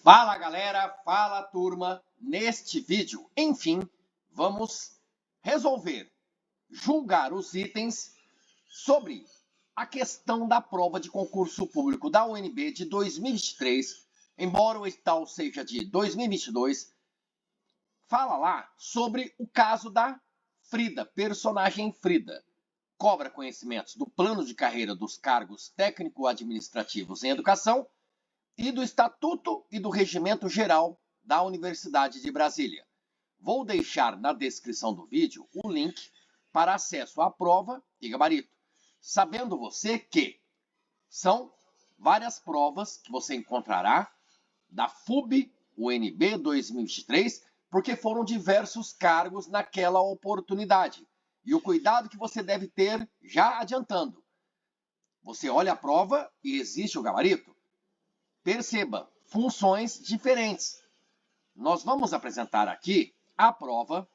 Fala galera, fala turma, neste vídeo, enfim, vamos resolver, julgar os itens sobre a questão da prova de concurso público da UNB de 2023, embora o edital seja de 2022, fala lá sobre o caso da Frida, personagem Frida. Cobra conhecimentos do plano de carreira dos cargos técnico-administrativos em educação e do Estatuto e do Regimento Geral da Universidade de Brasília. Vou deixar na descrição do vídeo o link para acesso à prova e gabarito, sabendo você que são várias provas que você encontrará da FUB UNB 2023, porque foram diversos cargos naquela oportunidade. E o cuidado que você deve ter, já adiantando. Você olha a prova e existe o gabarito. Perceba, funções diferentes. Nós vamos apresentar aqui a prova.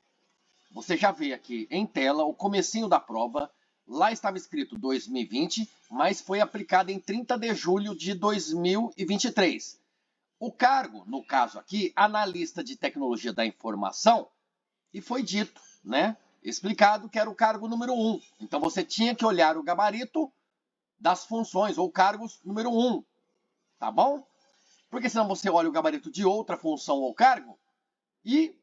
Você já vê aqui em tela o comecinho da prova. Lá estava escrito 2020, mas foi aplicada em 30 de julho de 2023. O cargo, no caso aqui, analista de tecnologia da informação, e foi dito, explicado que era o cargo número 1. Então você tinha que olhar o gabarito das funções ou cargos número 1. Tá bom? Porque senão você olha o gabarito de outra função ou cargo e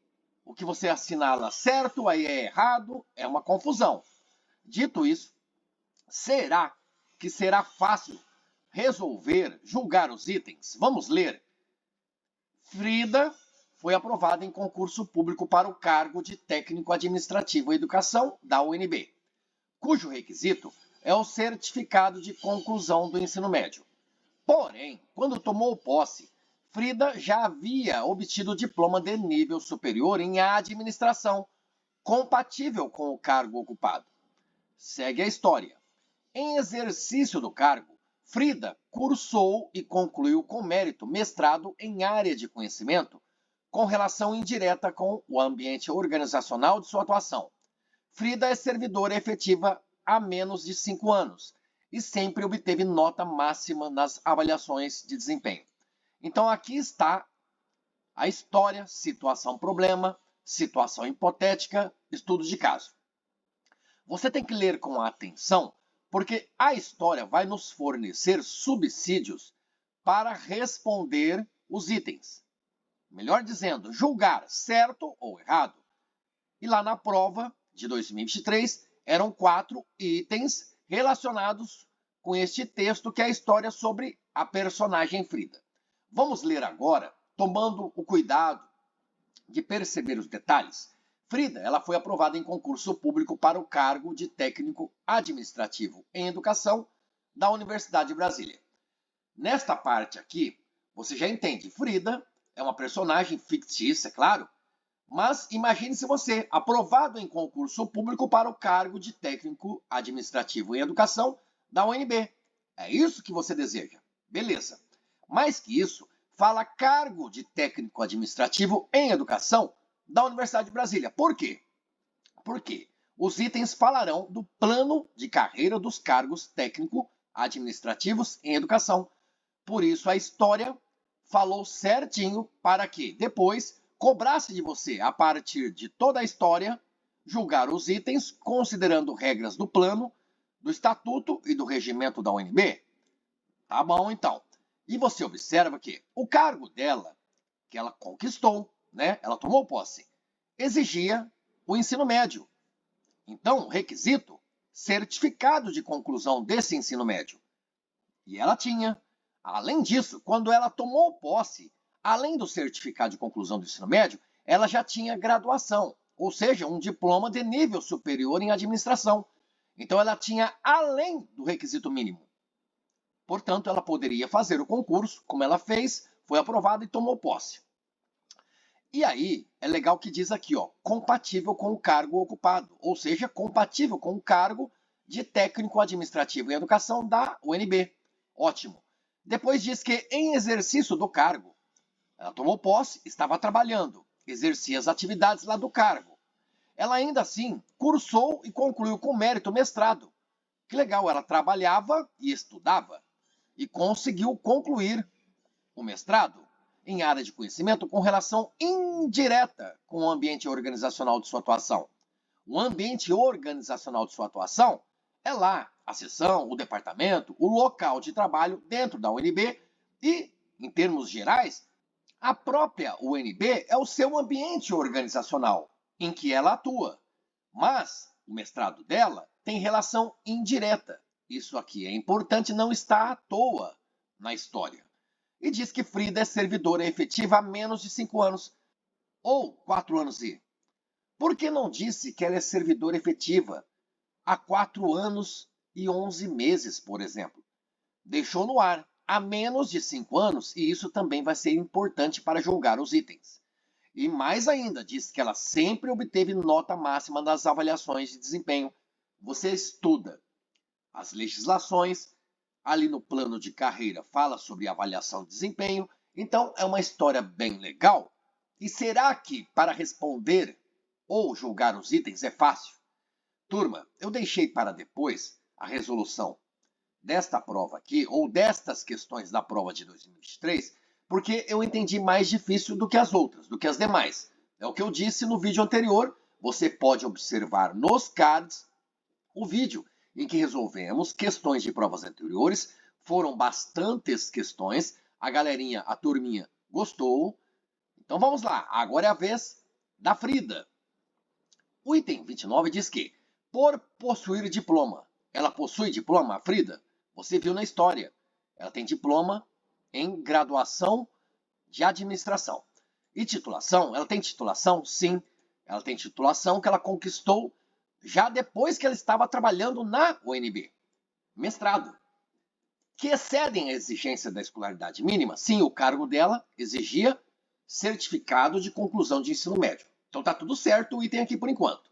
o que você assinala certo, aí é errado, é uma confusão. Dito isso, será que será fácil resolver, julgar os itens? Vamos ler. Frida foi aprovada em concurso público para o cargo de técnico administrativo em educação da UNB, cujo requisito é o certificado de conclusão do ensino médio. Porém, quando tomou posse, Frida já havia obtido diploma de nível superior em administração, compatível com o cargo ocupado. Segue a história. Em exercício do cargo, Frida cursou e concluiu com mérito mestrado em área de conhecimento, com relação indireta com o ambiente organizacional de sua atuação. Frida é servidora efetiva há menos de 5 anos e sempre obteve nota máxima nas avaliações de desempenho. Então aqui está a história, situação problema, situação hipotética, estudo de caso. Você tem que ler com atenção, porque a história vai nos fornecer subsídios para responder os itens. Melhor dizendo, julgar certo ou errado. E lá na prova de 2023, eram 4 itens relacionados com este texto, que é a história sobre a personagem Frida. Vamos ler agora, tomando o cuidado de perceber os detalhes. Frida, ela foi aprovada em concurso público para o cargo de técnico administrativo em educação da Universidade de Brasília. Nesta parte aqui, você já entende, Frida é uma personagem fictícia, claro, mas imagine-se você, aprovado em concurso público para o cargo de técnico administrativo em educação da UNB. É isso que você deseja. Beleza. Mais que isso, fala cargo de técnico administrativo em educação da Universidade de Brasília. Por quê? Porque os itens falarão do plano de carreira dos cargos técnico-administrativos em educação. Por isso a história falou certinho para que depois cobrasse de você, a partir de toda a história, julgar os itens considerando regras do plano, do Estatuto e do Regimento da UNB. Tá bom, então. E você observa que o cargo dela, que ela conquistou, ela tomou posse, exigia o ensino médio. Então, requisito, certificado de conclusão desse ensino médio. E ela tinha. Além disso, quando ela tomou posse, além do certificado de conclusão do ensino médio, ela já tinha graduação, ou seja, um diploma de nível superior em administração. Então, ela tinha além do requisito mínimo. Portanto, ela poderia fazer o concurso, como ela fez, foi aprovada e tomou posse. E aí, é legal que diz aqui, compatível com o cargo ocupado, ou seja, compatível com o cargo de técnico administrativo em educação da UNB. Ótimo. Depois diz que em exercício do cargo, ela tomou posse, estava trabalhando, exercia as atividades lá do cargo. Ela ainda assim cursou e concluiu com mérito mestrado. Que legal, ela trabalhava e estudava e conseguiu concluir o mestrado. em área de conhecimento com relação indireta com o ambiente organizacional de sua atuação. O ambiente organizacional de sua atuação é lá a seção, o departamento, o local de trabalho dentro da UNB e, em termos gerais, a própria UNB é o seu ambiente organizacional em que ela atua. Mas o mestrado dela tem relação indireta. Isso aqui é importante, não está à toa na história. E diz que Frida é servidora efetiva há menos de 5 anos, ou 4 anos e. Por que não disse que ela é servidora efetiva há 4 anos e 11 meses, por exemplo? Deixou no ar há menos de 5 anos e isso também vai ser importante para julgar os itens. E mais ainda, diz que ela sempre obteve nota máxima nas avaliações de desempenho. Você estuda as legislações, ali no plano de carreira fala sobre avaliação de desempenho, então é uma história bem legal. E será que para responder ou julgar os itens é fácil? Turma, eu deixei para depois a resolução desta prova aqui, ou destas questões da prova de 2023, porque eu entendi mais difícil do que as outras, do que as demais. É o que eu disse no vídeo anterior, você pode observar nos cards o vídeo em que resolvemos questões de provas anteriores, foram bastantes questões, a galerinha, a turminha gostou. Então vamos lá, agora é a vez da Frida. O item 29 diz que, por possuir diploma, ela possui diploma, a Frida? Você viu na história, ela tem diploma em graduação de administração. E titulação, ela tem titulação? Sim, ela tem titulação que ela conquistou já depois que ela estava trabalhando na UNB. Mestrado. Que excedem a exigência da escolaridade mínima? Sim, o cargo dela exigia certificado de conclusão de ensino médio. Então tá tudo certo o item aqui por enquanto.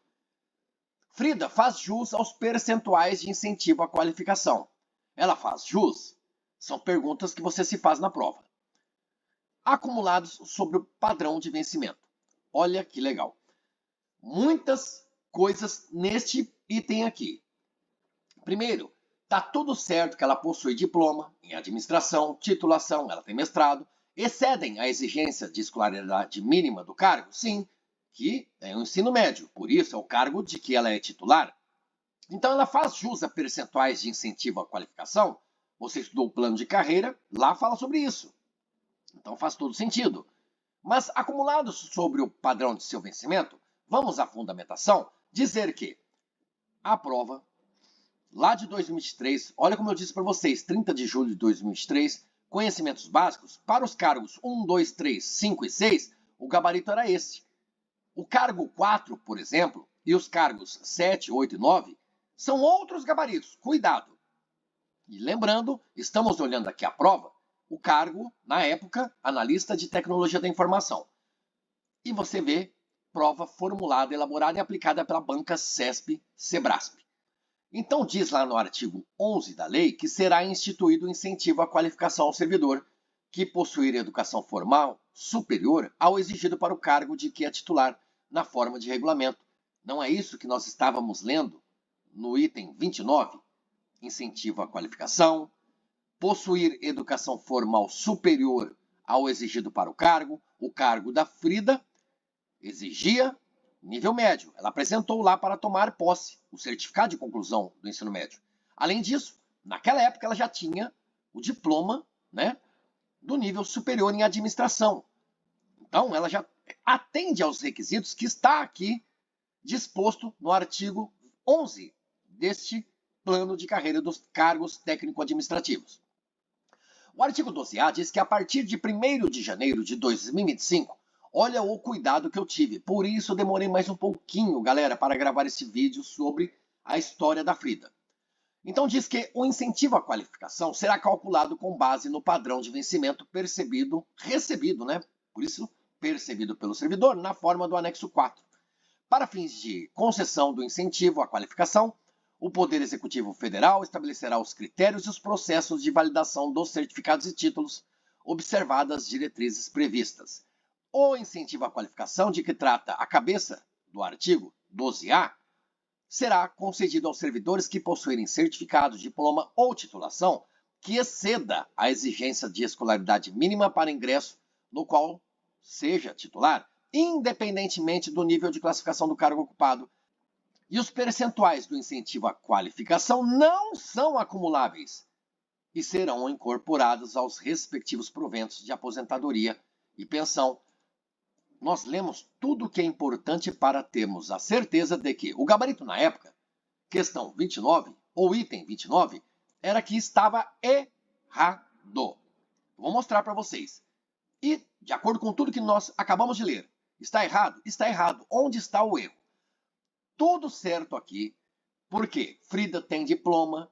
Frida faz jus aos percentuais de incentivo à qualificação. Ela faz jus? São perguntas que você se faz na prova. Acumulados sobre o padrão de vencimento. Olha que legal. Muitas coisas neste item aqui. Primeiro, está tudo certo que ela possui diploma em administração, titulação, ela tem mestrado, excedem a exigência de escolaridade mínima do cargo? Sim, que é o ensino médio, por isso é o cargo de que ela é titular. Então ela faz jus a percentuais de incentivo à qualificação? Você estudou o plano de carreira, lá fala sobre isso. Então faz todo sentido. Mas acumulados sobre o padrão de seu vencimento, vamos à fundamentação, dizer que a prova, lá de 2023, olha como eu disse para vocês, 30 de julho de 2023, conhecimentos básicos, para os cargos 1, 2, 3, 5 e 6, o gabarito era esse. O cargo 4, por exemplo, e os cargos 7, 8 e 9, são outros gabaritos, cuidado. E lembrando, estamos olhando aqui a prova, o cargo, na época, analista de tecnologia da informação. E você vê prova formulada, elaborada e aplicada pela banca CESP-Sebrasp. Então diz lá no artigo 11 da lei que será instituído o incentivo à qualificação ao servidor que possuir educação formal superior ao exigido para o cargo de que é titular na forma de regulamento. Não é isso que nós estávamos lendo no item 29? Incentivo à qualificação, possuir educação formal superior ao exigido para o cargo da Frida exigia nível médio. Ela apresentou lá para tomar posse o certificado de conclusão do ensino médio. Além disso, naquela época ela já tinha o diploma, né, do nível superior em administração. Então, ela já atende aos requisitos que está aqui disposto no artigo 11 deste plano de carreira dos cargos técnico-administrativos. O artigo 12A diz que a partir de 1º de janeiro de 2025, olha o cuidado que eu tive. Por isso eu demorei mais um pouquinho, galera, para gravar esse vídeo sobre a história da Frida. Então diz que o incentivo à qualificação será calculado com base no padrão de vencimento recebido, né? Por isso, percebido pelo servidor, na forma do anexo 4. Para fins de concessão do incentivo à qualificação, o Poder Executivo Federal estabelecerá os critérios e os processos de validação dos certificados e títulos, observadas as diretrizes previstas. O incentivo à qualificação de que trata a cabeça do artigo 12A será concedido aos servidores que possuírem certificado, diploma ou titulação que exceda a exigência de escolaridade mínima para ingresso no qual seja titular, independentemente do nível de classificação do cargo ocupado. E os percentuais do incentivo à qualificação não são acumuláveis e serão incorporados aos respectivos proventos de aposentadoria e pensão. Nós lemos tudo o que é importante para termos a certeza de que o gabarito na época, questão 29, ou item 29, era que estava errado. Vou mostrar para vocês. E, de acordo com tudo que nós acabamos de ler, está errado? Está errado. Onde está o erro? Tudo certo aqui, porque Frida tem diploma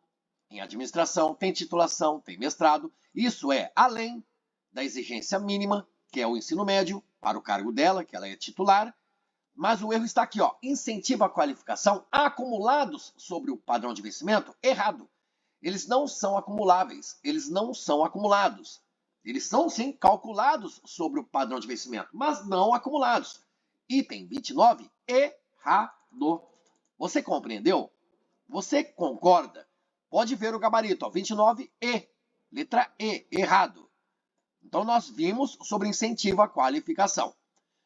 em administração, tem titulação, tem mestrado. Isso é além da exigência mínima, que é o ensino médio, para o cargo dela, que ela é titular. Mas o erro está aqui, ó. Incentivo à qualificação acumulados sobre o padrão de vencimento, errado. Eles não são acumuláveis, eles não são acumulados. Eles são, sim, calculados sobre o padrão de vencimento, mas não acumulados. Item 29, errado. Você compreendeu? Você concorda? Pode ver o gabarito, ó, 29E, letra E, errado. Então, nós vimos sobre incentivo à qualificação.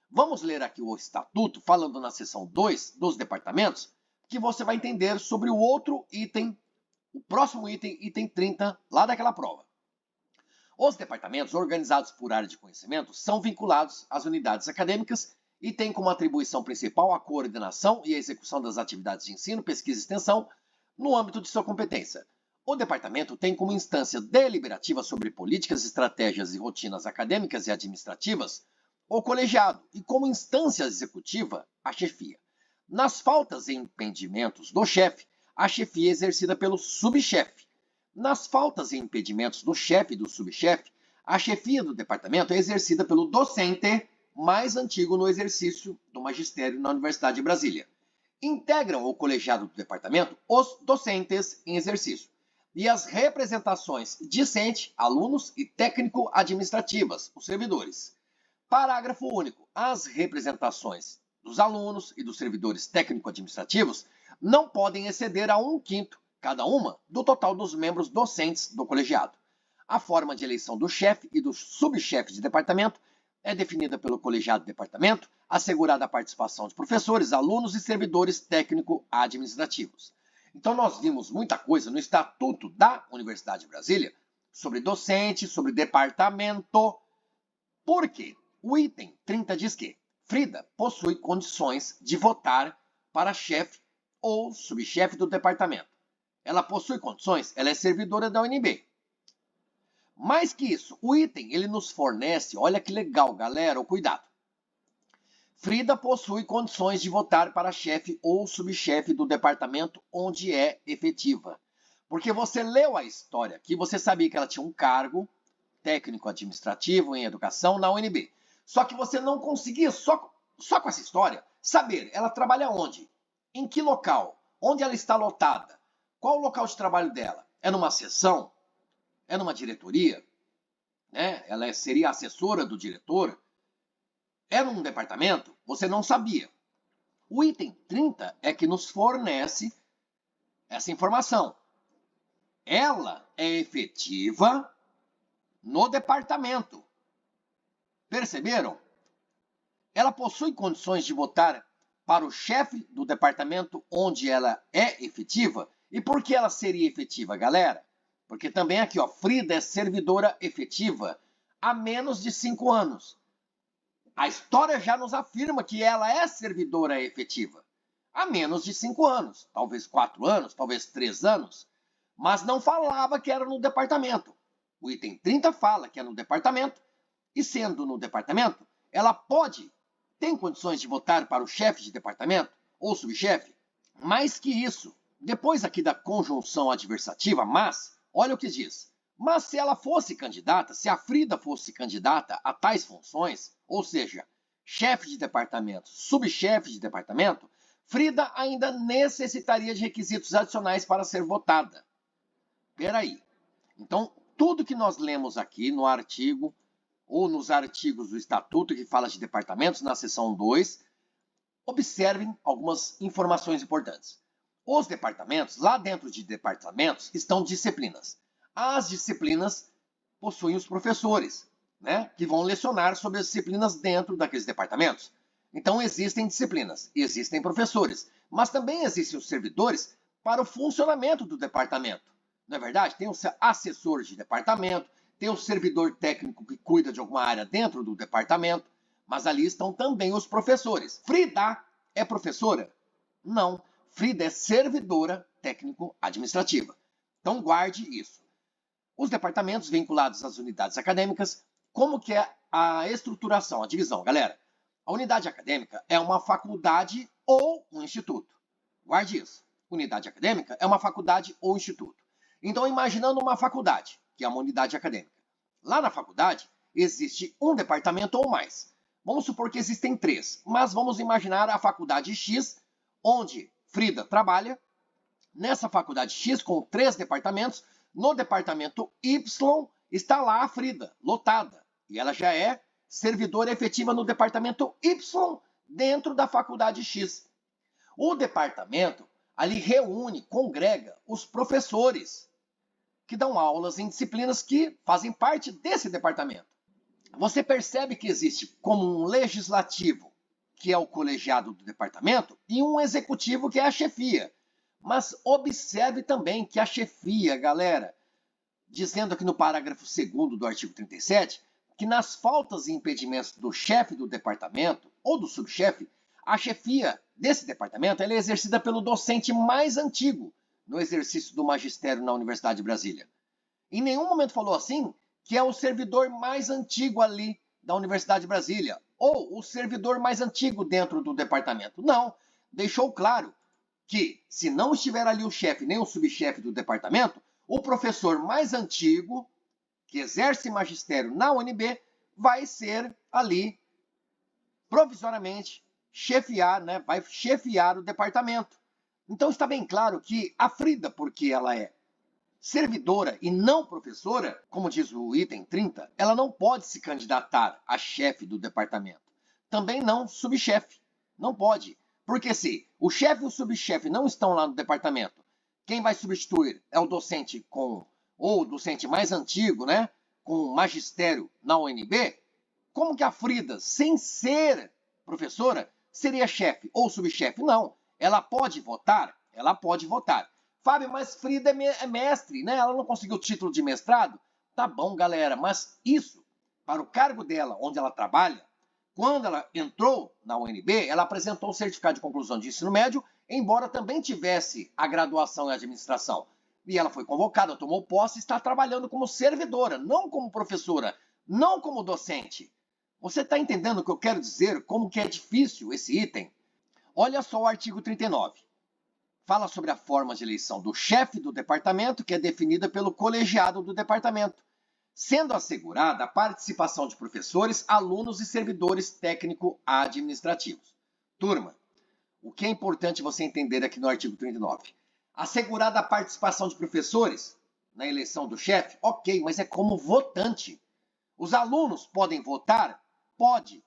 Vamos ler aqui o estatuto, falando na seção 2 dos departamentos, que você vai entender sobre o outro item, o próximo item, item 30, lá daquela prova. Os departamentos organizados por área de conhecimento são vinculados às unidades acadêmicas e têm como atribuição principal a coordenação e a execução das atividades de ensino, pesquisa e extensão no âmbito de sua competência. O departamento tem como instância deliberativa sobre políticas, estratégias e rotinas acadêmicas e administrativas o colegiado e como instância executiva a chefia. Nas faltas e impedimentos do chefe, a chefia é exercida pelo subchefe. Nas faltas e impedimentos do chefe e do subchefe, a chefia do departamento é exercida pelo docente mais antigo no exercício do magistério na Universidade de Brasília. Integram o colegiado do departamento os docentes em exercício e as representações discente, alunos e técnico-administrativas, os servidores. Parágrafo único. As representações dos alunos e dos servidores técnico-administrativos não podem exceder a 1/5 cada uma do total dos membros docentes do colegiado. A forma de eleição do chefe e dos subchefes de departamento é definida pelo colegiado de departamento, assegurada a participação de professores, alunos e servidores técnico-administrativos. Então, nós vimos muita coisa no Estatuto da Universidade de Brasília sobre docente, sobre departamento. Por quê? O item 30 diz que Frida possui condições de votar para chefe ou subchefe do departamento. Ela possui condições, ela é servidora da UNB. Mais que isso, o item ele nos fornece, olha que legal, galera, cuidado. Frida possui condições de votar para chefe ou subchefe do departamento onde é efetiva. Porque você leu a história aqui, você sabia que ela tinha um cargo técnico-administrativo em educação na UNB. Só que você não conseguia, só com essa história, saber ela trabalha onde, em que local, onde ela está lotada, qual o local de trabalho dela. É numa seção? É numa diretoria? Né? Ela seria assessora do diretor? É num departamento? Você não sabia. O item 30 é que nos fornece essa informação. Ela é efetiva no departamento. Perceberam? Ela possui condições de votar para o chefe do departamento onde ela é efetiva. E por que ela seria efetiva, galera? Porque também aqui, ó, Frida é servidora efetiva há menos de 5 anos. A história já nos afirma que ela é servidora efetiva há menos de 5 anos. Talvez 4 anos, talvez 3 anos. Mas não falava que era no departamento. O item 30 fala que é no departamento. E sendo no departamento, ela tem condições de votar para o chefe de departamento ou subchefe. Mais que isso, depois aqui da conjunção adversativa, mas, olha o que diz. Mas se ela fosse candidata, se a Frida fosse candidata a tais funções, ou seja, chefe de departamento, subchefe de departamento, Frida ainda necessitaria de requisitos adicionais para ser votada. Peraí. Então, tudo que nós lemos aqui no artigo, ou nos artigos do Estatuto que fala de departamentos, na seção 2, observem algumas informações importantes. Os departamentos, lá dentro de departamentos, estão disciplinas. As disciplinas possuem os professores. né, que vão lecionar sobre as disciplinas dentro daqueles departamentos. Então existem disciplinas, existem professores, mas também existem os servidores para o funcionamento do departamento. Não é verdade? Tem os assessores de departamento, tem o servidor técnico que cuida de alguma área dentro do departamento, mas ali estão também os professores. Frida é professora? Não. Frida é servidora técnico-administrativa. Então guarde isso. Os departamentos vinculados às unidades acadêmicas, como que é a estruturação, a divisão, galera? A unidade acadêmica é uma faculdade ou um instituto. Guarde isso. Unidade acadêmica é uma faculdade ou instituto. Então, imaginando uma faculdade, que é uma unidade acadêmica. Lá na faculdade, existe um departamento ou mais. Vamos supor que existem 3, mas vamos imaginar a faculdade X, onde Frida trabalha. Nessa faculdade X, com 3 departamentos, no departamento Y está lá a Frida, lotada. E ela já é servidora efetiva no departamento Y, dentro da faculdade X. O departamento ali reúne, congrega os professores que dão aulas em disciplinas que fazem parte desse departamento. Você percebe que existe como um legislativo, que é o colegiado do departamento, e um executivo, que é a chefia. Mas observe também que a chefia, galera, dizendo aqui no parágrafo 2º do artigo 37, que nas faltas e impedimentos do chefe do departamento ou do subchefe, a chefia desse departamento ela é exercida pelo docente mais antigo no exercício do magistério na Universidade de Brasília. Em nenhum momento falou assim que é o servidor mais antigo ali da Universidade de Brasília ou o servidor mais antigo dentro do departamento. Não, deixou claro que se não estiver ali o chefe nem o subchefe do departamento, o professor mais antigo que exerce magistério na UNB vai ser ali provisoriamente chefiar, né? Vai chefiar o departamento. Então está bem claro que a Frida, porque ela é servidora e não professora, como diz o item 30, ela não pode se candidatar a chefe do departamento. Também não subchefe. Não pode. Porque se o chefe e o subchefe não estão lá no departamento, quem vai substituir é o docente ou o docente mais antigo, né? Com magistério na UNB. Como que a Frida, sem ser professora, seria chefe ou subchefe? Não. Ela pode votar? Ela pode votar. Fábio, mas Frida é mestre, né? Ela não conseguiu o título de mestrado? Tá bom, galera, mas isso, para o cargo dela, onde ela trabalha, quando ela entrou na UNB, ela apresentou o certificado de conclusão de ensino médio, embora também tivesse a graduação em administração. E ela foi convocada, tomou posse e está trabalhando como servidora, não como professora, não como docente. Você está entendendo o que eu quero dizer? Como que é difícil esse item? Olha só o artigo 39. Fala sobre a forma de eleição do chefe do departamento, que é definida pelo colegiado do departamento, sendo assegurada a participação de professores, alunos e servidores técnico-administrativos. Turma, o que é importante você entender aqui no artigo 39? Assegurada a participação de professores na eleição do chefe? Ok, mas é como votante. Os alunos podem votar? Podem.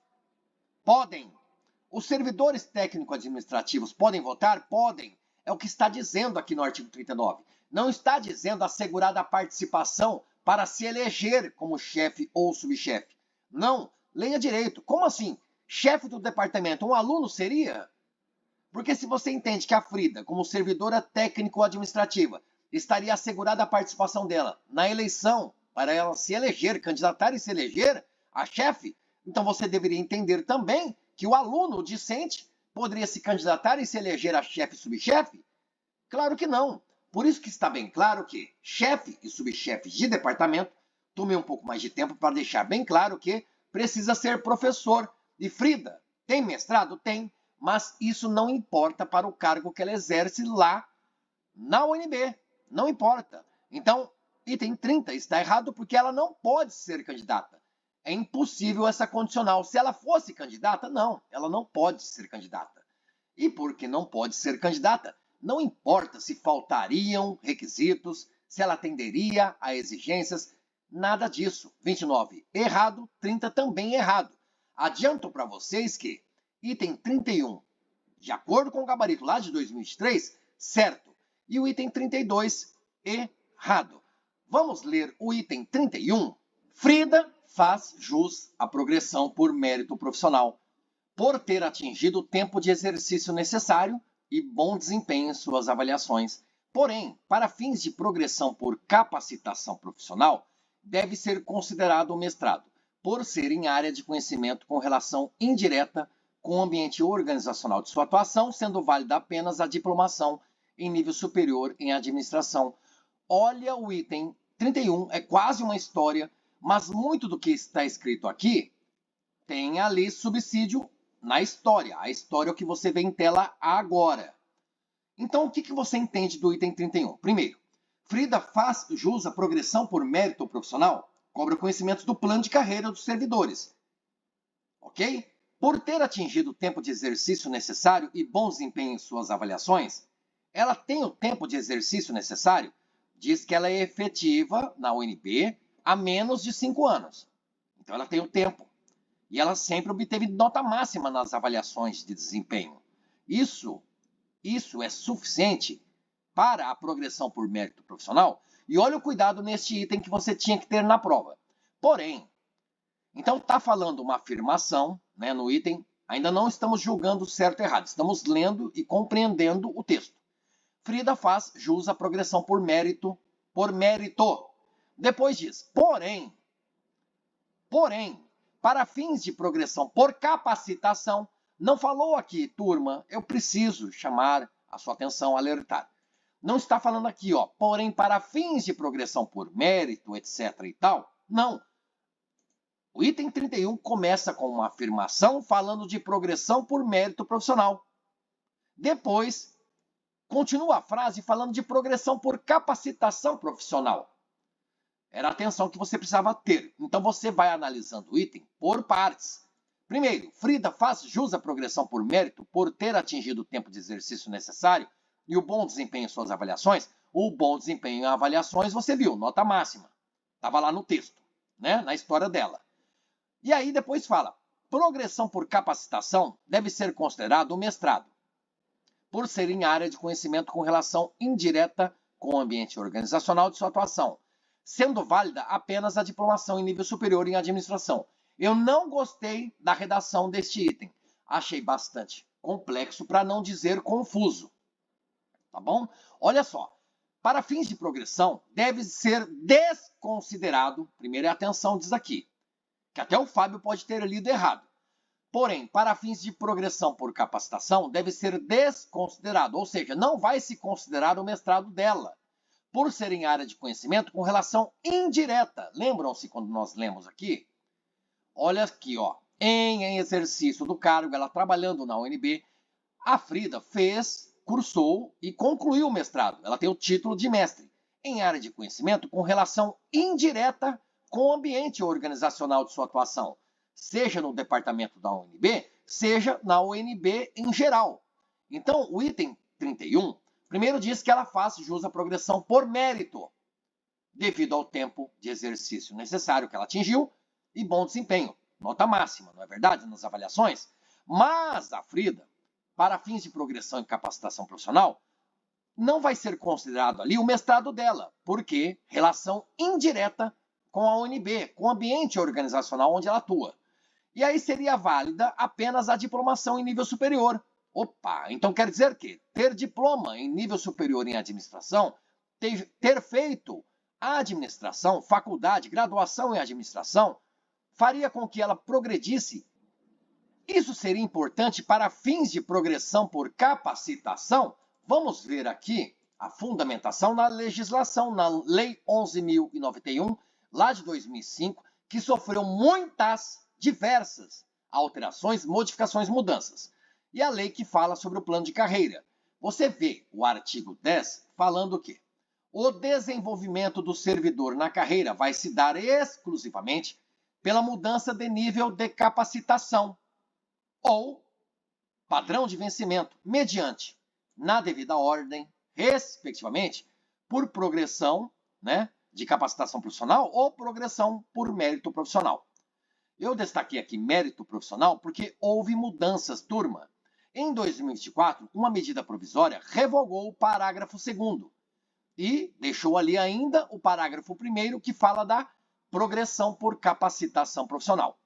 Os servidores técnico-administrativos podem votar? Podem. É o que está dizendo aqui no artigo 39. Não está dizendo assegurada a participação para se eleger como chefe ou subchefe. Não, leia direito. Como assim? Chefe do departamento, um aluno seria? Porque se você entende que a Frida, como servidora técnico-administrativa, estaria assegurada a participação dela na eleição, para ela se eleger, candidatar e se eleger a chefe, então você deveria entender também que o aluno, o discente, poderia se candidatar e se eleger a chefe e subchefe? Claro que não. Por isso que está bem claro que chefe e subchefe de departamento, tomei um pouco mais de tempo para deixar bem claro que precisa ser professor. E Frida, tem mestrado? Tem, mas isso não importa para o cargo que ela exerce lá na UNB. Não importa. Então, item 30 está errado porque ela não pode ser candidata. É impossível essa condicional. Se ela fosse candidata, não, ela não pode ser candidata. E porque não pode ser candidata, não importa se faltariam requisitos, se ela atenderia a exigências, nada disso. 29, errado. 30, também errado. Adianto para vocês que item 31, de acordo com o gabarito lá de 2023, certo. E o item 32, errado. Vamos ler o item 31? Frida faz jus à progressão por mérito profissional, por ter atingido o tempo de exercício necessário e bom desempenho em suas avaliações. Porém, para fins de progressão por capacitação profissional, deve ser considerado o mestrado, por ser em área de conhecimento com relação indireta com o ambiente organizacional de sua atuação, sendo válida apenas a diplomação em nível superior em administração. Olha o item 31, é quase uma história, mas muito do que está escrito aqui tem ali subsídio na história. A história é o que você vê em tela agora. Então, o que você entende do item 31? Primeiro, Frida faz jus à progressão por mérito profissional, cobra conhecimentos do plano de carreira dos servidores. Ok? Por ter atingido o tempo de exercício necessário e bom desempenho em suas avaliações, ela tem o tempo de exercício necessário, diz que ela é efetiva na UNB há menos de 5 anos. Então, ela tem o tempo. E ela sempre obteve nota máxima nas avaliações de desempenho. Isso é suficiente para a progressão por mérito profissional? E olha o cuidado neste item que você tinha que ter na prova. Porém, então está falando uma afirmação, né, no item, ainda não estamos julgando certo e errado, estamos lendo e compreendendo o texto. Frida faz jus à progressão por mérito. Depois diz, porém, para fins de progressão por capacitação, não falou aqui, turma, eu preciso chamar a sua atenção, alertar. Não está falando aqui, ó, porém, para fins de progressão por mérito, etc. e tal. Não. O item 31 começa com uma afirmação falando de progressão por mérito profissional. Depois, continua a frase falando de progressão por capacitação profissional. Era a atenção que você precisava ter. Então, você vai analisando o item por partes. Primeiro, Frida faz jus à progressão por mérito por ter atingido o tempo de exercício necessário e o bom desempenho em suas avaliações. O bom desempenho em avaliações, você viu, nota máxima. Estava lá no texto, né? Na história dela. E aí depois fala, progressão por capacitação deve ser considerado o mestrado, por ser em área de conhecimento com relação indireta com o ambiente organizacional de sua atuação, sendo válida apenas a diplomação em nível superior em administração. Eu não gostei da redação deste item. Achei bastante complexo, para não dizer confuso. Tá bom? Olha só. Para fins de progressão, deve ser desconsiderado, primeiro é atenção, diz aqui, que até o Fábio pode ter lido errado. Porém, para fins de progressão por capacitação, deve ser desconsiderado, ou seja, não vai se considerar o mestrado dela, por ser em área de conhecimento com relação indireta. Lembram-se quando nós lemos aqui? Olha aqui, ó. Em exercício do cargo, ela trabalhando na UNB, a Frida cursou e concluiu o mestrado. Ela tem o título de mestre em área de conhecimento com relação indireta com o ambiente organizacional de sua atuação, seja no departamento da UNB, seja na UNB em geral. Então, o item 31, primeiro diz que ela faz jus à progressão por mérito, devido ao tempo de exercício necessário que ela atingiu e bom desempenho, nota máxima, não é verdade, nas avaliações? Mas a Frida, para fins de progressão e capacitação profissional, não vai ser considerado ali o mestrado dela, porque relação indireta com a UNB, com o ambiente organizacional onde ela atua. E aí seria válida apenas a diplomação em nível superior. Opa, então quer dizer que ter diploma em nível superior em administração, ter feito a administração, faculdade, graduação em administração, faria com que ela progredisse. Isso seria importante para fins de progressão por capacitação? Vamos ver aqui a fundamentação na legislação, na Lei 11.091, lá de 2005, que sofreu muitas, diversas alterações, modificações, mudanças. E a lei que fala sobre o plano de carreira. Você vê o artigo 10 falando o quê? O desenvolvimento do servidor na carreira vai se dar exclusivamente pela mudança de nível de capacitação ou padrão de vencimento, mediante, na devida ordem, respectivamente, por progressão, né, de capacitação profissional ou progressão por mérito profissional. Eu destaquei aqui mérito profissional porque houve mudanças, turma. Em 2024, uma medida provisória revogou o parágrafo 2º e deixou ali ainda o parágrafo 1º que fala da progressão por capacitação profissional.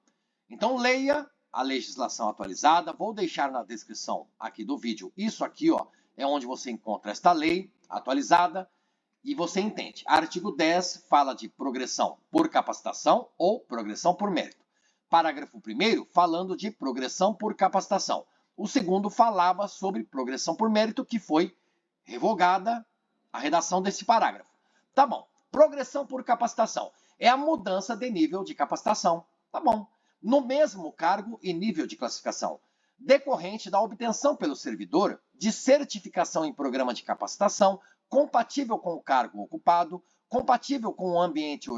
Então, leia a legislação atualizada. Vou deixar na descrição aqui do vídeo. Isso aqui, ó, é onde você encontra esta lei atualizada e você entende. Artigo 10 fala de progressão por capacitação ou progressão por mérito. Parágrafo 1º falando de progressão por capacitação. O segundo falava sobre progressão por mérito, que foi revogada a redação desse parágrafo. Tá bom. Progressão por capacitação é a mudança de nível de capacitação. Tá bom. No mesmo cargo e nível de classificação, decorrente da obtenção pelo servidor de certificação em programa de capacitação compatível com o cargo ocupado, compatível com o ambiente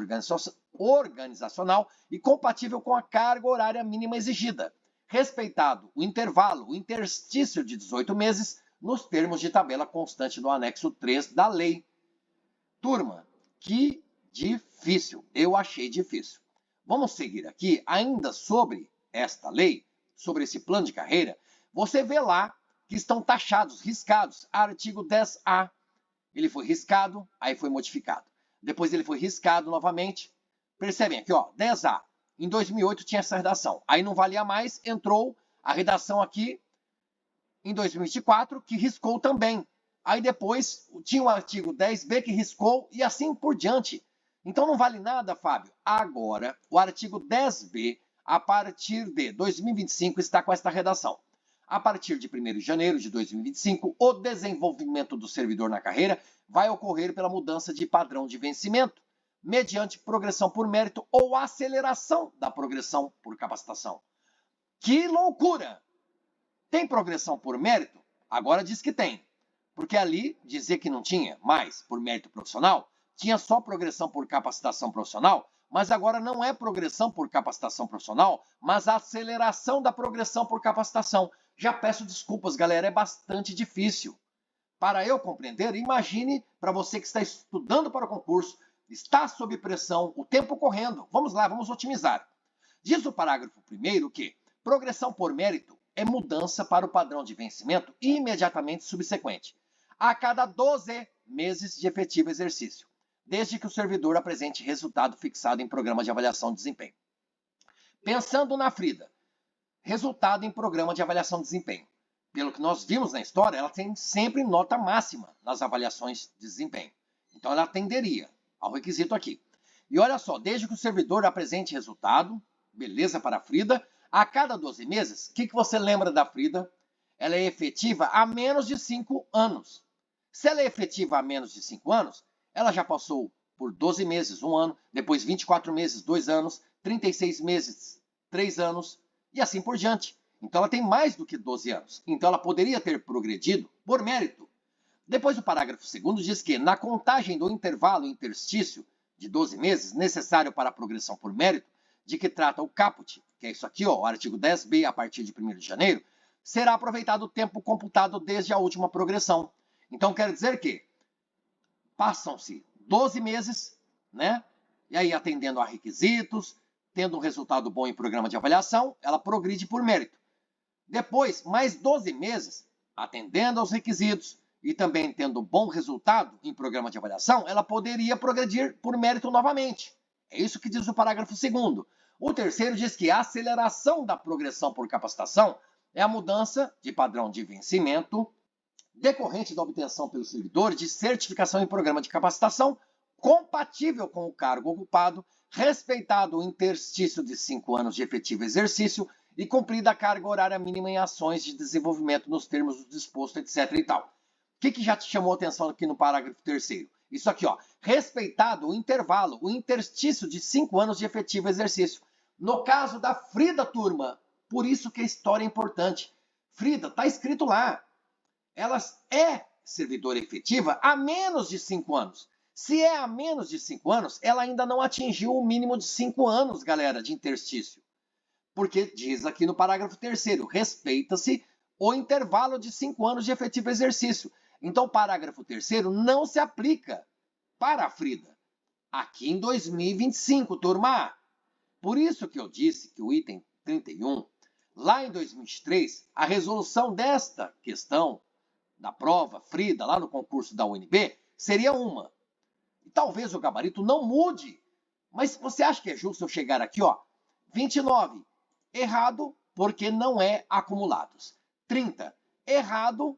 organizacional e compatível com a carga horária mínima exigida, respeitado o intervalo, o interstício de 18 meses, nos termos de tabela constante do anexo 3 da lei. Turma, que difícil, eu achei difícil. Vamos seguir aqui, ainda sobre esta lei, sobre esse plano de carreira, você vê lá que estão taxados, riscados, artigo 10A. Ele foi riscado, aí foi modificado. Depois ele foi riscado novamente. Percebem aqui, ó, 10A. Em 2008 tinha essa redação. Aí não valia mais, entrou a redação aqui em 2024, que riscou também. Aí depois tinha o artigo 10B que riscou e assim por diante. Então não vale nada, Fábio. Agora, o artigo 10B, a partir de 2025, está com esta redação. A partir de 1º de janeiro de 2025, o desenvolvimento do servidor na carreira vai ocorrer pela mudança de padrão de vencimento, mediante progressão por mérito ou aceleração da progressão por capacitação. Que loucura! Tem progressão por mérito? Agora diz que tem. Porque ali dizia que não tinha mais por mérito profissional, tinha só progressão por capacitação profissional, mas agora não é progressão por capacitação profissional, mas aceleração da progressão por capacitação. Já peço desculpas, galera, é bastante difícil. Para eu compreender, imagine para você que está estudando para o concurso, está sob pressão, o tempo correndo. Vamos lá, vamos otimizar. Diz o parágrafo 1º que progressão por mérito é mudança para o padrão de vencimento imediatamente subsequente, a cada 12 meses de efetivo exercício, desde que o servidor apresente resultado fixado em programa de avaliação de desempenho. Pensando na Frida, resultado em programa de avaliação de desempenho. Pelo que nós vimos na história, ela tem sempre nota máxima nas avaliações de desempenho. Então ela atenderia ao requisito aqui. E olha só, desde que o servidor apresente resultado, beleza para a Frida, a cada 12 meses, o que você lembra da Frida? Ela é efetiva há menos de 5 anos. Se ela é efetiva há menos de 5 anos, ela já passou por 12 meses, 1 ano, depois 24 meses, 2 anos, 36 meses, 3 anos, e assim por diante. Então ela tem mais do que 12 anos. Então ela poderia ter progredido por mérito. Depois o parágrafo 2º diz que, na contagem do intervalo interstício de 12 meses, necessário para a progressão por mérito, de que trata o caput, que é isso aqui, ó, o artigo 10B, a partir de 1º de janeiro, será aproveitado o tempo computado desde a última progressão. Então quer dizer que passam-se 12 meses, né? E aí atendendo a requisitos, tendo um resultado bom em programa de avaliação, ela progride por mérito. Depois, mais 12 meses, atendendo aos requisitos e também tendo bom resultado em programa de avaliação, ela poderia progredir por mérito novamente. É isso que diz o parágrafo 2º. O terceiro diz que a aceleração da progressão por capacitação é a mudança de padrão de vencimento decorrente da obtenção pelo servidor de certificação em programa de capacitação compatível com o cargo ocupado, respeitado o interstício de 5 anos de efetivo exercício e cumprida a carga horária mínima em ações de desenvolvimento nos termos do disposto, etc. e tal. O que já te chamou a atenção aqui no parágrafo 3º? Isso aqui, ó. Respeitado o intervalo, o interstício de 5 anos de efetivo exercício. No caso da Frida, turma, por isso que a história é importante. Frida, está escrito lá. Ela é servidora efetiva há menos de 5 anos. Se é há menos de 5 anos, ela ainda não atingiu o mínimo de 5 anos, galera, de interstício. Porque diz aqui no parágrafo 3º, respeita-se o intervalo de 5 anos de efetivo exercício. Então, o parágrafo 3º não se aplica para a Frida. Aqui em 2025, turma. Por isso que eu disse que o item 31, lá em 2023, a resolução desta questão da prova Frida, lá no concurso da UNB, seria uma. E talvez o gabarito não mude Mas você acha que é justo eu chegar aqui, ó, 29, errado, porque não é acumulados. 30, errado.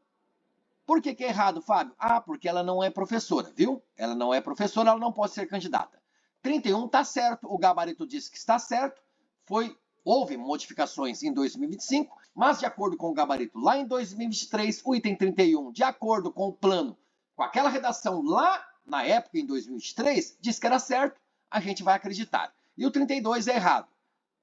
Por que é errado, Fábio? Ah, porque ela não é professora, viu? Ela não é professora, ela não pode ser candidata. 31 está certo, o gabarito diz que está certo, houve modificações em 2025, mas de acordo com o gabarito lá em 2023, o item 31, de acordo com o plano, com aquela redação lá na época, em 2023, diz que era certo, a gente vai acreditar. E o 32 é errado.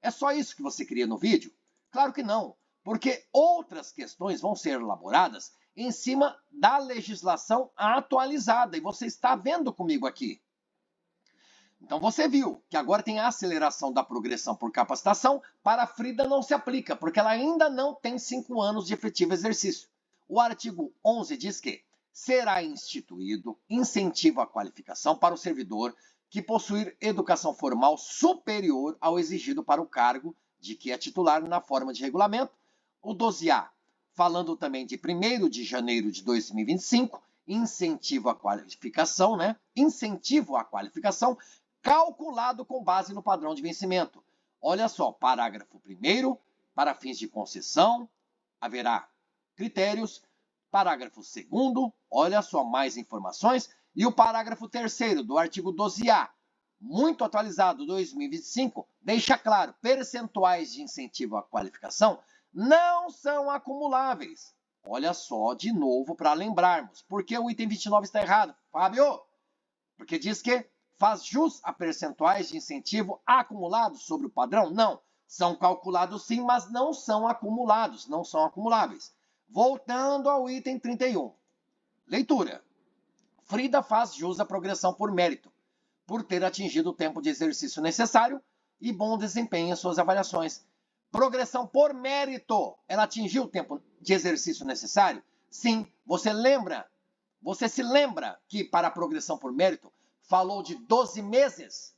É só isso que você queria no vídeo? Claro que não, porque outras questões vão ser elaboradas em cima da legislação atualizada, e você está vendo comigo aqui. Então você viu que agora tem a aceleração da progressão por capacitação, para a Frida não se aplica, porque ela ainda não tem 5 anos de efetivo exercício. O artigo 11 diz que será instituído incentivo à qualificação para o servidor que possuir educação formal superior ao exigido para o cargo de que é titular na forma de regulamento. O 12A, falando também de 1º de janeiro de 2025, incentivo à qualificação, né? Incentivo à qualificação calculado com base no padrão de vencimento. Olha só, parágrafo 1º, para fins de concessão, haverá critérios. Parágrafo 2º, olha só mais informações. E o parágrafo 3º do artigo 12A, muito atualizado, 2025, deixa claro, percentuais de incentivo à qualificação não são acumuláveis. Olha só, de novo, para lembrarmos. Por que o item 29 está errado? Fábio, porque diz que faz jus a percentuais de incentivo acumulados sobre o padrão? Não, são calculados sim, mas não são acumulados, não são acumuláveis. Voltando ao item 31. Leitura. Frida faz jus à progressão por mérito, por ter atingido o tempo de exercício necessário e bom desempenho em suas avaliações. Progressão por mérito. Ela atingiu o tempo de exercício necessário? Sim. Você se lembra que para a progressão por mérito falou de 12 meses?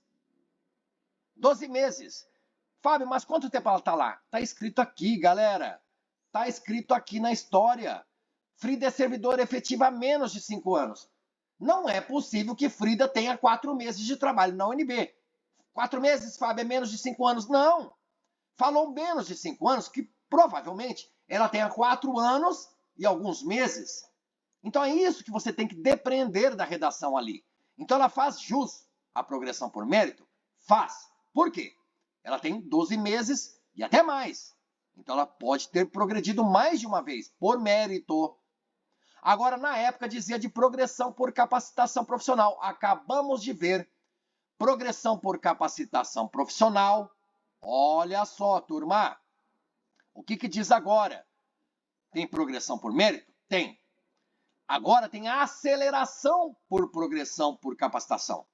12 meses. Fábio, mas quanto tempo ela está lá? Está escrito aqui, galera. Está escrito aqui na história. Frida é servidora efetiva há menos de 5 anos. Não é possível que Frida tenha 4 meses de trabalho na UNB. 4 meses, Fábio, é menos de 5 anos? Não. Falou menos de 5 anos, que provavelmente ela tenha 4 anos e alguns meses. Então é isso que você tem que depreender da redação ali. Então ela faz jus à progressão por mérito? Faz. Por quê? Ela tem 12 meses e até mais. Então ela pode ter progredido mais de uma vez, por mérito. Agora, na época, dizia de progressão por capacitação profissional. Acabamos de ver progressão por capacitação profissional. Olha só, turma. O que diz agora? Tem progressão por mérito? Tem. Agora tem a aceleração por progressão por capacitação.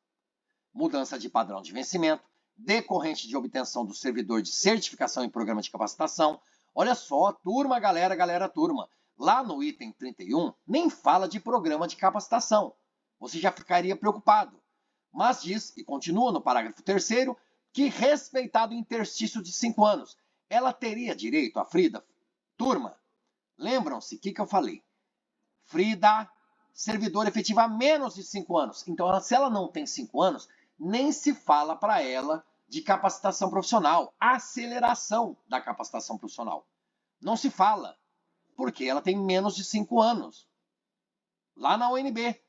Mudança de padrão de vencimento, decorrente de obtenção do servidor de certificação em programa de capacitação. Olha só, turma, galera, turma. Lá no item 31, nem fala de programa de capacitação. Você já ficaria preocupado. Mas diz, e continua no parágrafo 3º, que respeitado o interstício de 5 anos, ela teria direito, a Frida. Turma, lembram-se o que eu falei? Frida, servidora efetiva há menos de 5 anos. Então, se ela não tem 5 anos, nem se fala para ela de capacitação profissional, aceleração da capacitação profissional. Não se fala, porque ela tem menos de 5 anos. Lá na UNB.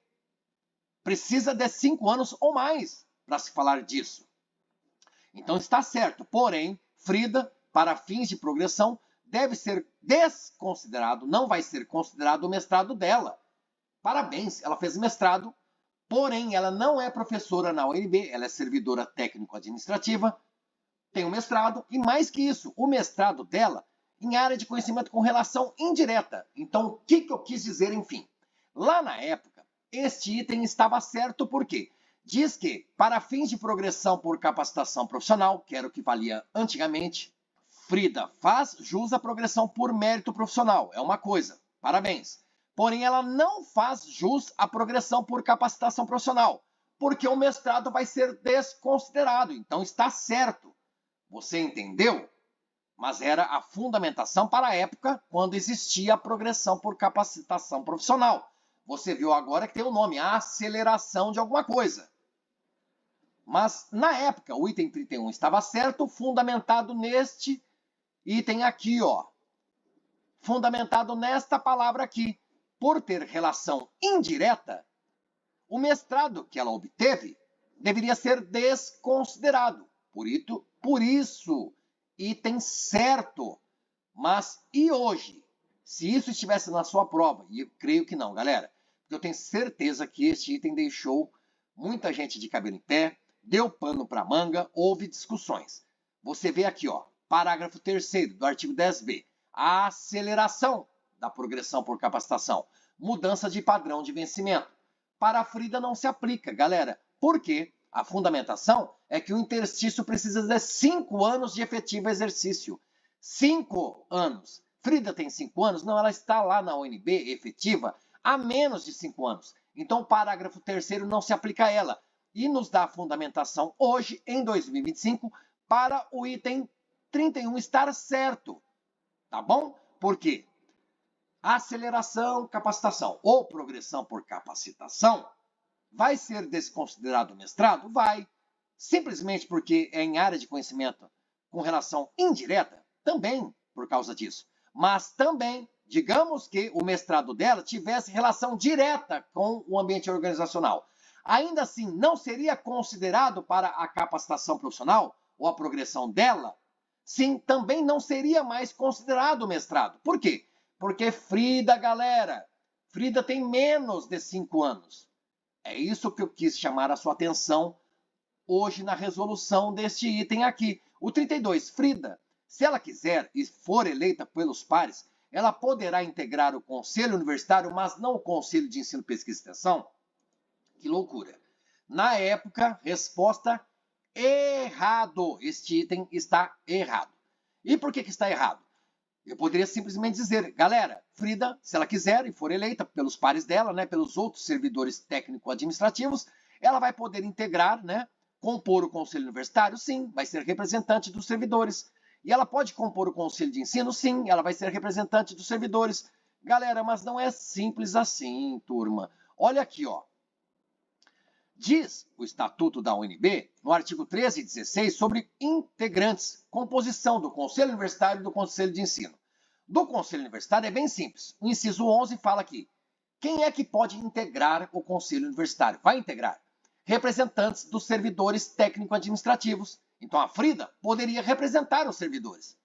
Precisa de 5 anos ou mais para se falar disso. Então está certo, porém, Frida, para fins de progressão, deve ser desconsiderado, não vai ser considerado o mestrado dela. Parabéns, ela fez mestrado, porém ela não é professora na UNB, ela é servidora técnico-administrativa, tem um mestrado, e mais que isso, o mestrado dela em área de conhecimento com relação indireta. Então, o que eu quis dizer, enfim? Lá na época, este item estava certo por quê? Diz que, para fins de progressão por capacitação profissional, que era o que valia antigamente, Frida faz jus à progressão por mérito profissional. É uma coisa, parabéns. Porém, ela não faz jus à progressão por capacitação profissional, porque o mestrado vai ser desconsiderado. Então, está certo. Você entendeu? Mas era a fundamentação para a época, quando existia a progressão por capacitação profissional. Você viu agora que tem o nome, a aceleração de alguma coisa. Mas, na época, o item 31 estava certo, fundamentado neste item aqui, ó. Fundamentado nesta palavra aqui. Por ter relação indireta, o mestrado que ela obteve deveria ser desconsiderado. Por isso, item certo. Mas e hoje? Se isso estivesse na sua prova, e eu creio que não, galera, porque eu tenho certeza que este item deixou muita gente de cabelo em pé, deu pano para manga, houve discussões. Você vê aqui, ó, parágrafo 3º do artigo 10b, a aceleração da progressão por capacitação, mudança de padrão de vencimento. Para a Frida não se aplica, galera, porque a fundamentação é que o interstício precisa de 5 anos de efetivo exercício. 5 anos. Frida tem 5 anos? Não, ela está lá na UNB efetiva há menos de 5 anos. Então o parágrafo 3º não se aplica a ela. E nos dá a fundamentação hoje, em 2025, para o item 31 estar certo. Tá bom? Por quê? Aceleração, capacitação ou progressão por capacitação vai ser desconsiderado o mestrado? Vai. Simplesmente porque é em área de conhecimento com relação indireta? Também por causa disso. Mas também, digamos que o mestrado dela tivesse relação direta com o ambiente organizacional. Ainda assim, não seria considerado para a capacitação profissional ou a progressão dela? Sim, também não seria mais considerado o mestrado. Por quê? Porque Frida, galera, Frida tem menos de 5 anos. É isso que eu quis chamar a sua atenção hoje na resolução deste item aqui. O 32, Frida, se ela quiser e for eleita pelos pares, ela poderá integrar o conselho universitário, mas não o conselho de ensino, pesquisa e extensão? Que loucura. Na época, resposta errado. Este item está errado. E por que está errado? Eu poderia simplesmente dizer, galera, Frida, se ela quiser e for eleita pelos pares dela, né, pelos outros servidores técnico-administrativos, ela vai poder integrar, né, compor o conselho universitário? Sim, vai ser representante dos servidores. E ela pode compor o conselho de ensino? Sim, ela vai ser representante dos servidores. Galera, mas não é simples assim, turma. Olha aqui, ó. Diz o Estatuto da UNB, no artigo 13 e 16, sobre integrantes, composição do Conselho Universitário e do Conselho de Ensino. Do Conselho Universitário é bem simples. O inciso 11 fala aqui, quem é que pode integrar o Conselho Universitário? Vai integrar representantes dos servidores técnico-administrativos. Então a Frida poderia representar os servidores.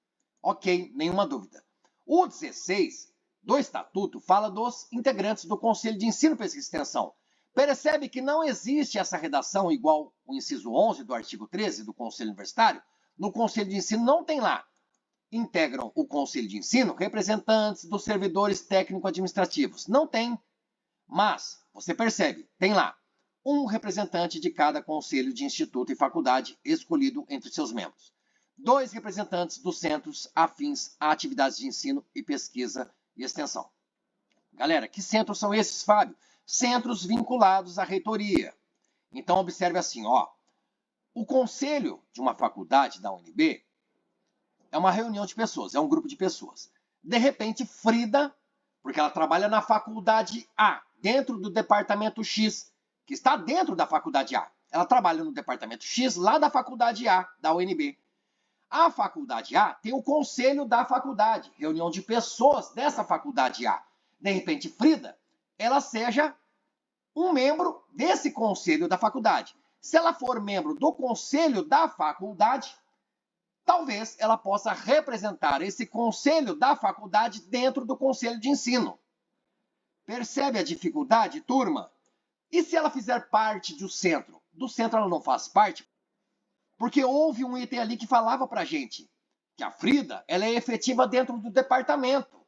Ok, nenhuma dúvida. O 16 do Estatuto fala dos integrantes do Conselho de Ensino, Pesquisa e Extensão. Percebe que não existe essa redação igual o inciso 11 do artigo 13 do Conselho Universitário? No Conselho de Ensino não tem lá. Integram o Conselho de Ensino representantes dos servidores técnico-administrativos. Não tem. Mas, você percebe, tem lá um representante de cada conselho de instituto e faculdade escolhido entre seus membros. 2 representantes dos centros afins a atividades de ensino e pesquisa e extensão. Galera, que centros são esses, Fábio? Centros vinculados à reitoria. Então, observe assim, ó. O conselho de uma faculdade da UNB é uma reunião de pessoas, é um grupo de pessoas. De repente, Frida, porque ela trabalha na faculdade A, dentro do departamento X, que está dentro da faculdade A. Ela trabalha no departamento X, lá da faculdade A, da UNB. A faculdade A tem o conselho da faculdade, reunião de pessoas dessa faculdade A. De repente, Frida, ela seja um membro desse conselho da faculdade. Se ela for membro do conselho da faculdade, talvez ela possa representar esse conselho da faculdade dentro do conselho de ensino. Percebe a dificuldade, turma? E se ela fizer parte do centro? Do centro ela não faz parte, porque houve um item ali que falava pra gente que a Frida, ela é efetiva dentro do departamento,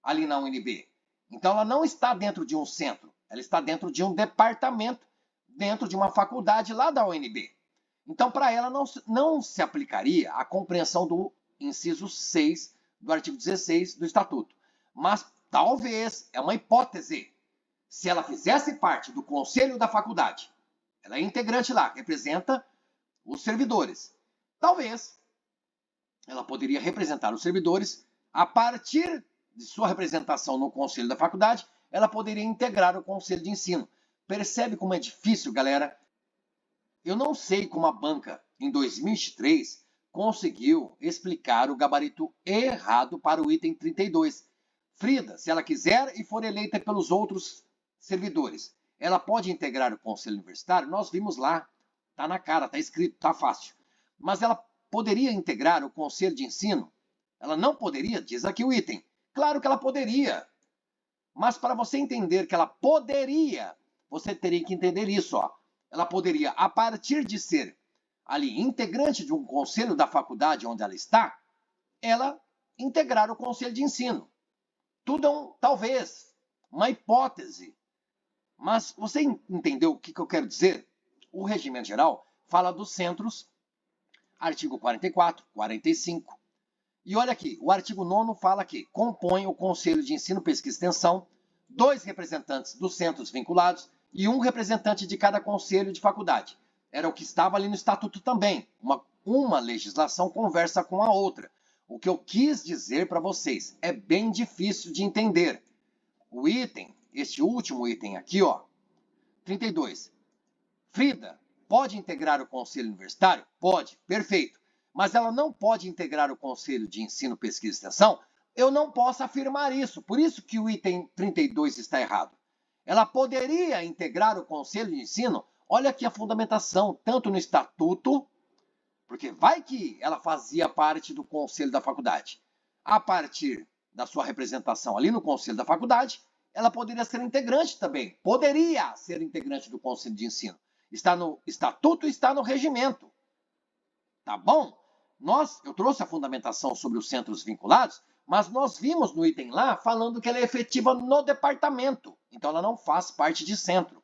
ali na UNB. Então ela não está dentro de um centro, ela está dentro de um departamento, dentro de uma faculdade lá da UNB. Então, para ela não se aplicaria a compreensão do inciso 6 do artigo 16 do Estatuto. Mas talvez, é uma hipótese, se ela fizesse parte do conselho da faculdade, ela é integrante lá, representa os servidores. Talvez ela poderia representar os servidores, a partir de sua representação no conselho da faculdade, ela poderia integrar o conselho de ensino. Percebe como é difícil, galera? Eu não sei como a banca, em 2023, conseguiu explicar o gabarito errado para o item 32. Frida, se ela quiser e for eleita pelos outros servidores, ela pode integrar o conselho universitário? Nós vimos lá, tá na cara, tá escrito, tá fácil. Mas ela poderia integrar o conselho de ensino? Ela não poderia? Diz aqui o item. Claro que ela poderia. Mas para você entender que ela poderia, você teria que entender isso, ó. Ela poderia, a partir de ser ali integrante de um conselho da faculdade onde ela está, ela integrar o conselho de ensino. Tudo é talvez, uma hipótese. Mas você entendeu o que eu quero dizer? O regimento geral fala dos centros, artigo 44, 45. E olha aqui, o artigo 9º fala que compõe o Conselho de Ensino, Pesquisa e Extensão 2 representantes dos centros vinculados e um representante de cada conselho de faculdade. Era o que estava ali no estatuto também. Uma legislação conversa com a outra. O que eu quis dizer para vocês é bem difícil de entender. O item, este último item aqui, ó, 32. Frida, pode integrar o conselho universitário? Pode, perfeito. Mas ela não pode integrar o Conselho de Ensino, Pesquisa e Extensão? Eu não posso afirmar isso. Por isso que o item 32 está errado. Ela poderia integrar o Conselho de Ensino? Olha aqui a fundamentação, tanto no estatuto, porque vai que ela fazia parte do conselho da faculdade. A partir da sua representação ali no conselho da faculdade, ela poderia ser integrante também. Poderia ser integrante do Conselho de Ensino. Está no estatuto e está no regimento. Tá bom? Eu trouxe a fundamentação sobre os centros vinculados, mas nós vimos no item lá falando que ela é efetiva no departamento. Então ela não faz parte de centro.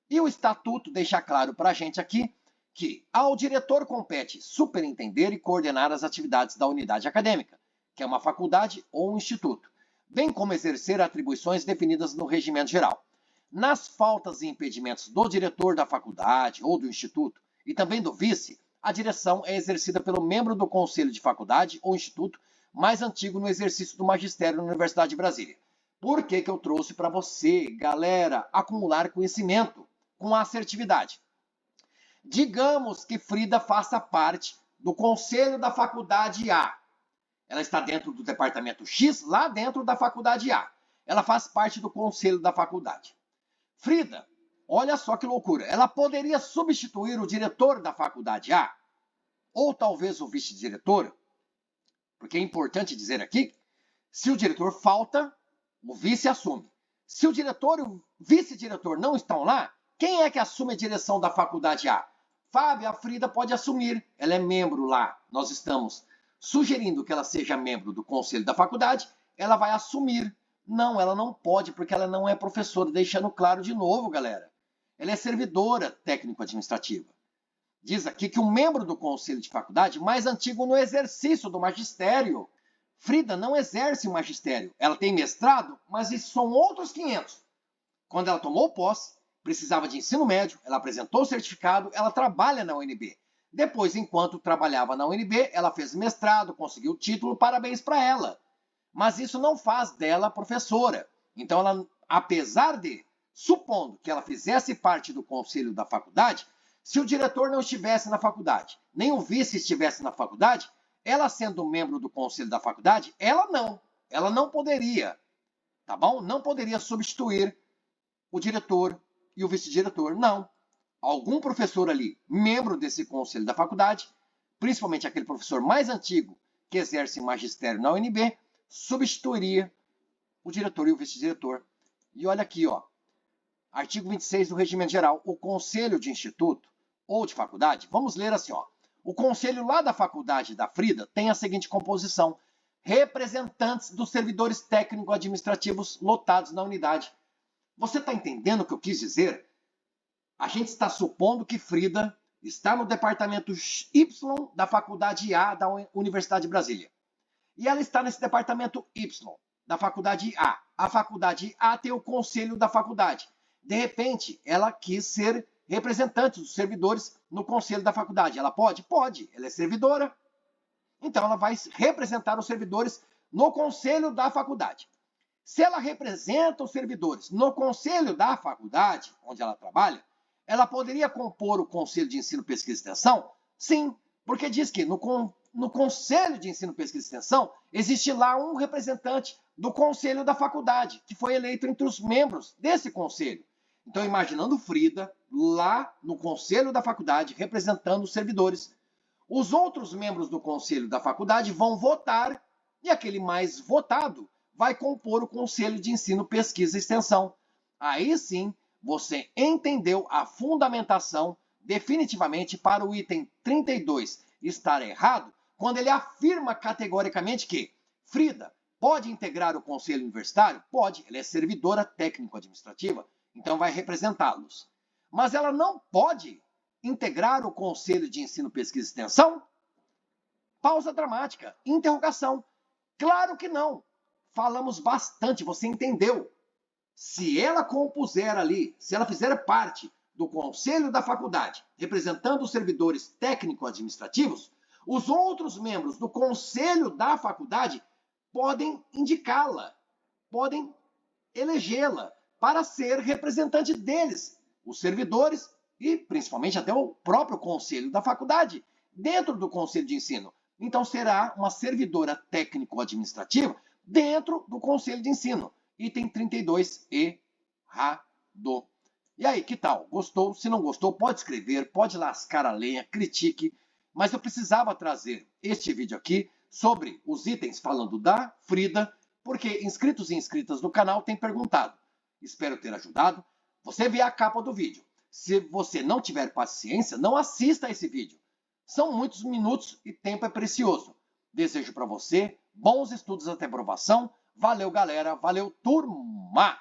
E o estatuto deixa claro para a gente aqui que ao diretor compete superintender e coordenar as atividades da unidade acadêmica, que é uma faculdade ou um instituto, bem como exercer atribuições definidas no regimento geral. Nas faltas e impedimentos do diretor da faculdade ou do instituto e também do vice, a direção é exercida pelo membro do conselho de faculdade ou instituto mais antigo no exercício do magistério na Universidade de Brasília. Por que eu trouxe para você, galera, acumular conhecimento com assertividade? Digamos que Frida faça parte do conselho da faculdade A. Ela está dentro do departamento X, lá dentro da faculdade A. Ela faz parte do conselho da faculdade. Frida, olha só que loucura, ela poderia substituir o diretor da faculdade A, ou talvez o vice-diretor, porque é importante dizer aqui, se o diretor falta, o vice assume. Se o diretor e o vice-diretor não estão lá, quem é que assume a direção da faculdade A? Fábio, a Frida pode assumir, ela é membro lá. Nós estamos sugerindo que ela seja membro do conselho da faculdade, ela vai assumir. Não, ela não pode, porque ela não é professora, deixando claro de novo, galera. Ela é servidora técnico-administrativa. Diz aqui que o membro do conselho de faculdade mais antigo no exercício do magistério. Frida não exerce o magistério. Ela tem mestrado, mas isso são outros 500. Quando ela tomou posse, precisava de ensino médio, ela apresentou o certificado, ela trabalha na UNB. Depois, enquanto trabalhava na UNB, ela fez mestrado, conseguiu o título, parabéns para ela. Mas isso não faz dela professora. Então, ela, apesar de, supondo que ela fizesse parte do conselho da faculdade, se o diretor não estivesse na faculdade, nem o vice estivesse na faculdade, ela sendo membro do conselho da faculdade, ela não poderia, tá bom? Não poderia substituir o diretor e o vice-diretor, não. Algum professor ali, membro desse conselho da faculdade, principalmente aquele professor mais antigo que exerce magistério na UNB, substituiria o diretor e o vice-diretor. E olha aqui, ó, artigo 26 do Regimento Geral, o conselho de instituto ou de faculdade, vamos ler assim, ó. O conselho lá da faculdade da Frida tem a seguinte composição: representantes dos servidores técnico-administrativos lotados na unidade. Você está entendendo o que eu quis dizer? A gente está supondo que Frida está no departamento Y da faculdade A da Universidade de Brasília. E ela está nesse departamento Y da faculdade A. A faculdade A tem o conselho da faculdade. De repente, ela quis ser representante dos servidores no conselho da faculdade. Ela pode? Pode. Ela é servidora. Então, ela vai representar os servidores no conselho da faculdade. Se ela representa os servidores no conselho da faculdade, onde ela trabalha, ela poderia compor o Conselho de Ensino, Pesquisa e Extensão? Sim, porque diz que no Conselho de Ensino, Pesquisa e Extensão existe lá um representante do Conselho da faculdade, que foi eleito entre os membros desse conselho. Então, imaginando Frida lá no Conselho da faculdade, representando os servidores. Os outros membros do Conselho da faculdade vão votar e aquele mais votado vai compor o Conselho de Ensino, Pesquisa e Extensão. Aí sim, você entendeu a fundamentação definitivamente para o item 32 estar errado, quando ele afirma categoricamente que Frida pode integrar o Conselho Universitário? Pode, ela é servidora técnico-administrativa, então vai representá-los. Mas ela não pode integrar o Conselho de Ensino, Pesquisa e Extensão? Pausa dramática, interrogação. Claro que não. Falamos bastante, você entendeu. Se ela compuser ali, se ela fizer parte do Conselho da faculdade, representando os servidores técnico-administrativos, os outros membros do Conselho da faculdade podem indicá-la, podem elegê-la para ser representante deles, os servidores e principalmente até o próprio Conselho da faculdade, dentro do Conselho de Ensino. Então será uma servidora técnico-administrativa dentro do Conselho de Ensino. Item 32, errado. E aí, que tal? Gostou? Se não gostou, pode escrever, pode lascar a lenha, critique. Mas eu precisava trazer este vídeo aqui sobre os itens falando da Frida, porque inscritos e inscritas do canal têm perguntado. Espero ter ajudado. Você vê a capa do vídeo. Se você não tiver paciência, não assista a esse vídeo. São muitos minutos e tempo é precioso. Desejo para você bons estudos até aprovação. Valeu, galera. Valeu, turma!